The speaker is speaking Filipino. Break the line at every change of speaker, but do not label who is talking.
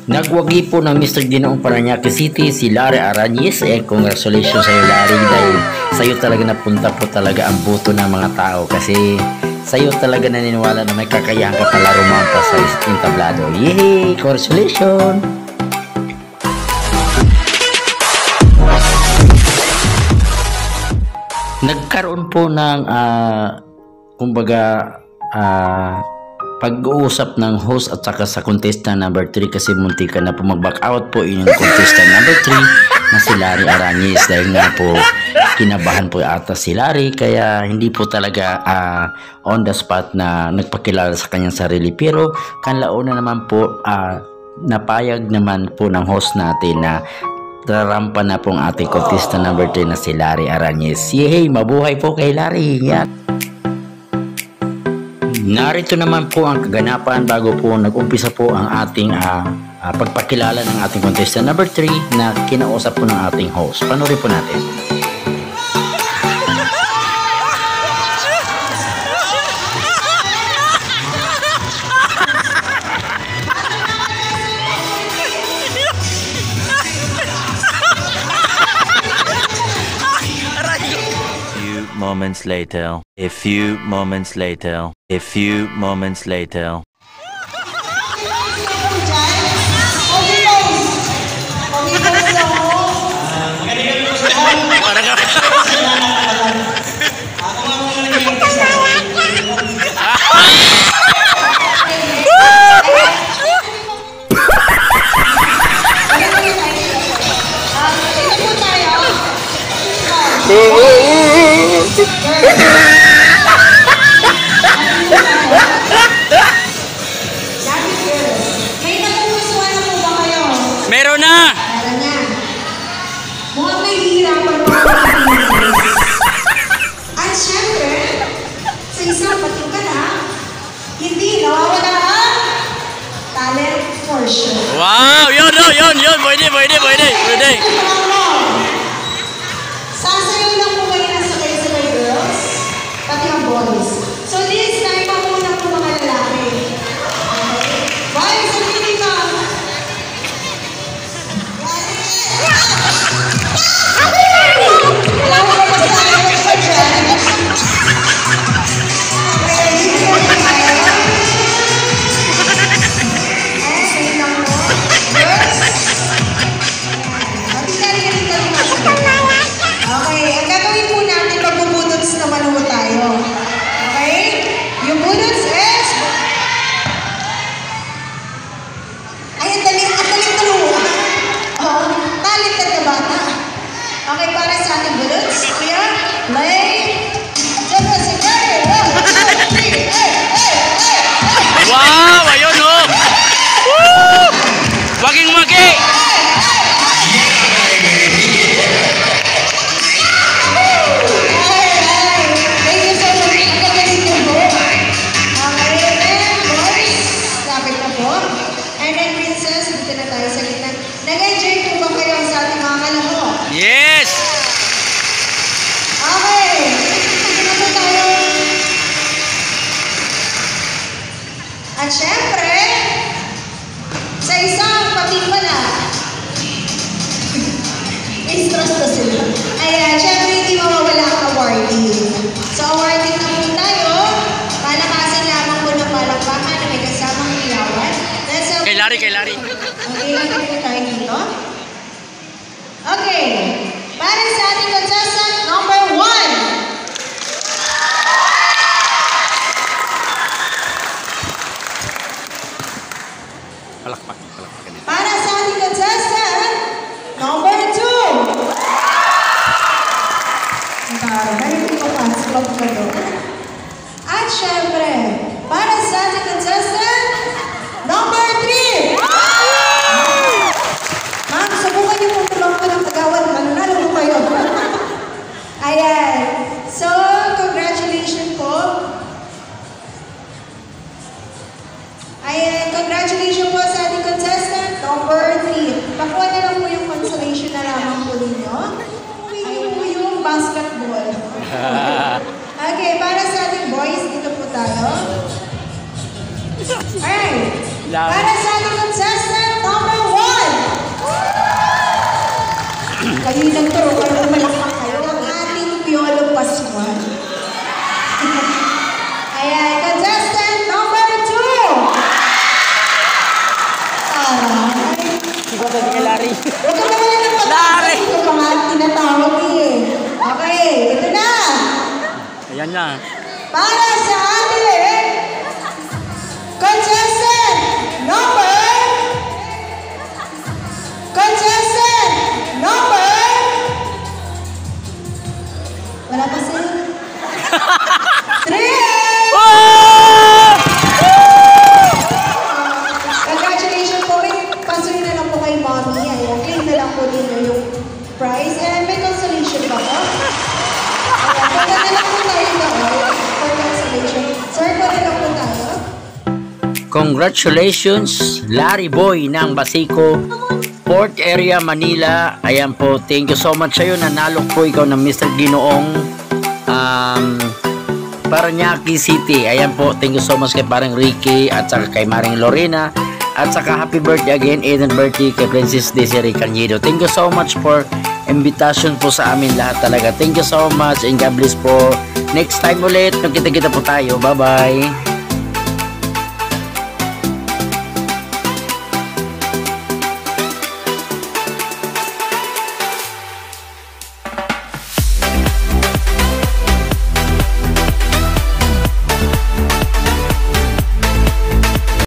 Nagwagi po ng Mr. Ginoong Parañaque City si Larry Arañez. Congratulations sa iyo, Larry, dahil sa iyo talaga napunta po talaga ang boto ng mga tao, kasi sa iyo talaga naniniwala na may kakayahan ka pala rumampa sa entablado. Yay! Congratulations! Nagkaroon po ng kumbaga pag-uusap ng host at saka sa contestant number 3, kasi muntika na po mag-back out po yung contestant number 3 na si Larry Arañez, dahil nga po kinabahan po ata si Larry, kaya hindi po talaga on the spot na nagpakilala sa kanyang sarili. Pero kanlauna naman po napayag naman po ng host natin na tarampa na pong ating contestant number 3 na si Larry Arañez. Yay! Mabuhay po kay Larry! Yan! Narito naman po ang kaganapan bago po nag-umpisa po ang ating pagpakilala ng ating contestant number 3 na kinausap po ng ating host. Panoorin po natin.
Moments later, a few moments later, a few moments later.
Meron na!
Meron na. Mukhang nahihirapan po ang at syempre, sa isang patingkala, hindi nawawala ang talent for sure.
Wow! Yun! Pwede!
Sasayaw lang po kayo na sabay-sabay, girls, pati ang boys. So this time, muna po mga lalaki. Okay? Boys, sabihin dito. Okay, para sa ating bullets, kuya, lay,
Wow! Ayun o! Woo! Waging-wagi!
Thank you so much. Nakagaling niyo po. Okay, then, boys, lapit na po. And then, princess, dito na tayo sa gitna. Nag-enjoy po ba kayo sa ating mga kalahok?
Yes!
Okay. Dito na tayo. At syempre, sa isang patingkala, stress na sila. Ayan, syempre hindi mawawala ang awarding. So awarding na po tayo, palakasin lamang po ng palakpakan na may kasamang ilawan.
Kay Larry!
Okay, lagi po tayo dito. Okay, para sa ating contestant number 1.
Palakpak.
Para sa ating contestant number 2. May ipapasok ka doon. At syempre, para sa ating contestant number 3. Ma'am, subukan niyo po tulong ko ng kagawan. Mananalo po kayo. Ayan. So, congratulations po. Ayan, congratulations po sa ating contestant number 3. Pakuha na lang po yung consolation na lamang po ninyo. Ayun po yung basketball. Okay, para sa ating boys, dito po tayo. Alright. Para sa ating contestant number Aray.
Ikaw tayo kay Larry.
Huwag ka naman ng
Larry!
Ito pa nga tinatawag eh. Okay, ito na.
Ayan na.
Para sa ating contestant number wala pa sila. 3! Congratulations po. Pasunin na lang po kay Mommy. Ayan, claim na lang po ninyo yung prize. And may consolation pa po. Ayan, kaya na lang po tayo doon for consolation. Sir, po na lang po tayo.
Congratulations, Larry Boy ng Basico, Port Area, Manila. Ayan po, thank you so much sa'yo. Nanalo po ikaw ng Mr. Ginoong Parañaque City. Ayan po, thank you so much kay parang Ricky at saka kay Maring Lorena. At saka happy birthday again, Eden birthday kay Princess Desiree Cañedo. Thank you so much for invitation po sa amin lahat talaga. Thank you so much and God bless po. Next time ulit, magkita-kita po tayo. Bye-bye.